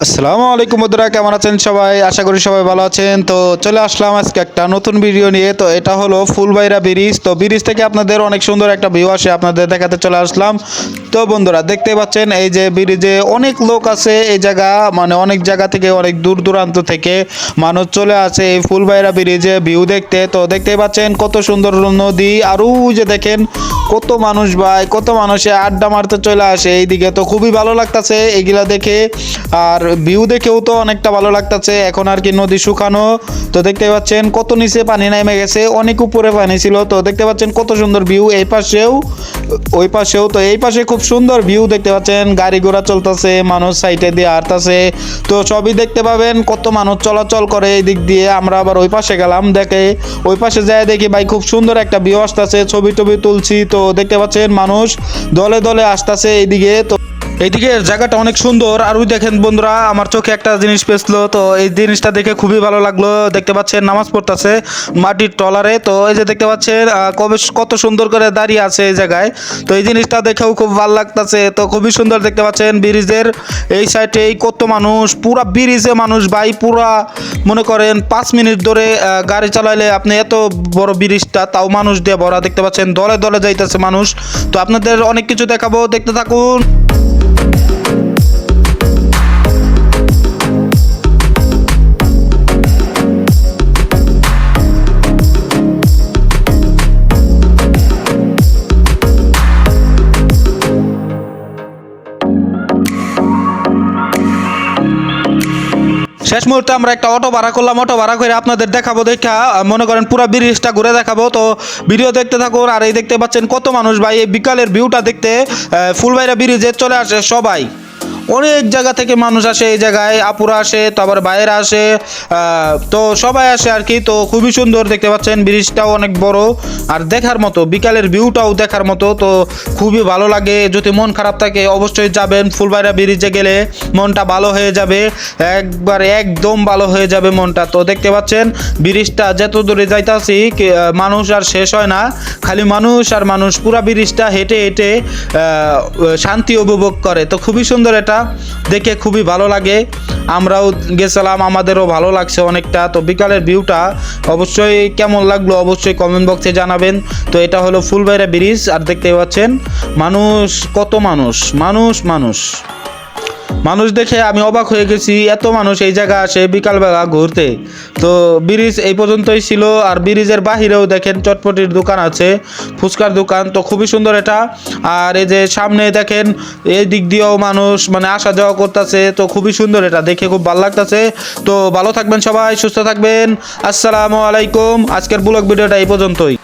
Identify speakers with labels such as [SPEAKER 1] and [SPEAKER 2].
[SPEAKER 1] আসসালামু আলাইকুম বন্ধুরা, কেমন আছেন সবাই? আশা করি সবাই ভালো আছেন। তো চলে আসলাম আজকে একটা নতুন ভিডিও নিয়ে। তো এটা হলো ফুলবাইরা ব্রিজ। তো ব্রিজ থেকে আপনাদের অনেক সুন্দর একটা ভিউ আসে, আপনাদের দেখাতে চলে আসলাম। তো বন্ধুরা দেখতে পাচ্ছেন এই যে ব্রিজে অনেক লোক আছে। এই জায়গা মানে অনেক জায়গা থেকে, অনেক দূর দূরান্ত থেকে মানুষ চলে আসে এই ফুলবাইরা ব্রিজে ভিউ দেখতে। তো দেখতেই পাচ্ছেন কত সুন্দর নদী, আর ওই যে দেখেন কত মানুষ ভাই, কত মানুষে আড্ডা মারতে চলে আসে এইদিকে। তো খুবই ভালো লাগতেছে এগুলা দেখে, আর ভিউ দেখেও তো অনেকটা ভালো লাগতেছে। এখন আর কি নদী শুকানো, তো দেখতে পাচ্ছেন কত নিচে পানি নেমে গেছে, অনেক উপরে পানি ছিল। তো দেখতে পাচ্ছেন কত সুন্দর ভিউ, এই পাশেও ওই পাশেও। তো এই পাশে খুব সুন্দর ভিউ দেখতে পাচ্ছেন, গাড়ি ঘোড়া চলতেছে, মানুষ সাইডে দিয়ে হাঁটতেছে। তো সবই দেখতে পাবেন, কত মানুষ চলাচল করে এই দিক দিয়ে। আমরা আবার ওই পাশে গেলাম, দেখে ওই পাশে যায় দেখি ভাই খুব সুন্দর একটা ভিউ আসতেছে, ছবি টবি তুলছি। তো দেখতে পাচ্ছেন মানুষ দলে দলে আসতেছে এইদিকে। তো এইদিকে জায়গাটা অনেক সুন্দর। আর ওই দেখেন বন্ধুরা, আমার চোখে একটা জিনিস পেছলো, তো এই জিনিসটা দেখে খুবই ভালো লাগলো। দেখতে পাচ্ছেন নামাজ পড়তেছে মাটির টলারে। তো এই যে দেখতে পাচ্ছেন কত সুন্দর করে দাঁড়িয়ে আছে এই জায়গায়। তো এই জিনিসটা দেখেও খুব ভালো লাগতেছে। তো খুবই সুন্দর দেখতে পাচ্ছেন ব্রিজের এই সাইডে কত মানুষ, পুরা ব্রিজে মানুষ ভাই, পুরা মনে করেন 5 মিনিট ধরে গাড়ি চালাইলে আপনি এত বড় ব্রিজটা তাও মানুষ দিয়ে ভরা। দেখতে পাচ্ছেন দলে দলে যাইতেছে মানুষ। তো আপনাদের অনেক কিছু দেখাবো, দেখতে থাকুন। শেষ মুহূর্তে আমরা একটা অটো ভাড়া করলাম, অটো ভাড়া করে আপনাদের দেখাবো, দেখা মনে করেন পুরো ব্রিজটা ঘুরে দেখাবো। তো ভিডিও দেখতে থাকুন। আর এই দেখতে পাচ্ছেন কত মানুষ ভাই, এই বিকালের ভিউটা দেখতে ফুলবাইরা ব্রিজে চলে আসে সবাই। অনেক জায়গা থেকে মানুষ আসে এই জায়গায়, আপুরা আসে, তারপর বাইরে আসে, তো সবাই আসে আর কি। তো খুবই সুন্দর দেখতে পাচ্ছেন, ব্রিজটাও অনেক বড় আর দেখার মতো, বিকালের ভিউটাও দেখার মতো। তো খুবই ভালো লাগে। যদি মন খারাপ থাকে অবশ্যই যাবেন, ফুলবাইরা ব্রিজে গেলে মনটা ভালো হয়ে যাবে, একবার একদম ভালো হয়ে যাবে মনটা। তো দেখতে পাচ্ছেন ব্রিজটা যত দূরে যাইতাছি মানুষ আর শেষ হয় না, খালি মানুষ আর মানুষ, পুরা ব্রিজটা হেঁটে হেঁটে শান্তি উপভোগ করে। তো খুবই সুন্দর, এটা দেখে খুবই ভালো লাগে। আমরাও গেছিলাম, আমাদেরও ভালো লাগছে অনেকটা। তো বিকালের ভিউটা অবশ্যই কেমন লাগলো অবশ্যই কমেন্ট বক্সে জানাবেন। তো এটা হলো ফুলবাইরা ব্রিজ, আর দেখতে পাচ্ছেন মানুষ, কত মানুষ, মানুষ মানুষ মানুষ দেখে আমি অবাক হয়ে গেছি, এত মানুষ এই জায়গা আসে বিকালবেলা ঘুরতে। তো ব্রিজ এই পর্যন্তই ছিল। আর ব্রিজের বাহিরেও দেখেন চটপটির দোকান আছে, ফুচকার দোকান। তো খুবই সুন্দর এটা। আর এই যে সামনে দেখেন এই দিক দিয়েও মানুষ মানে আসা যাওয়া করতেছে। তো খুবই সুন্দর, এটা দেখে খুব ভালো লাগতেছে। তো ভালো থাকবেন সবাই, সুস্থ থাকবেন। আসসালামু আলাইকুম। আজকের ব্লগ ভিডিওটা এই পর্যন্তই।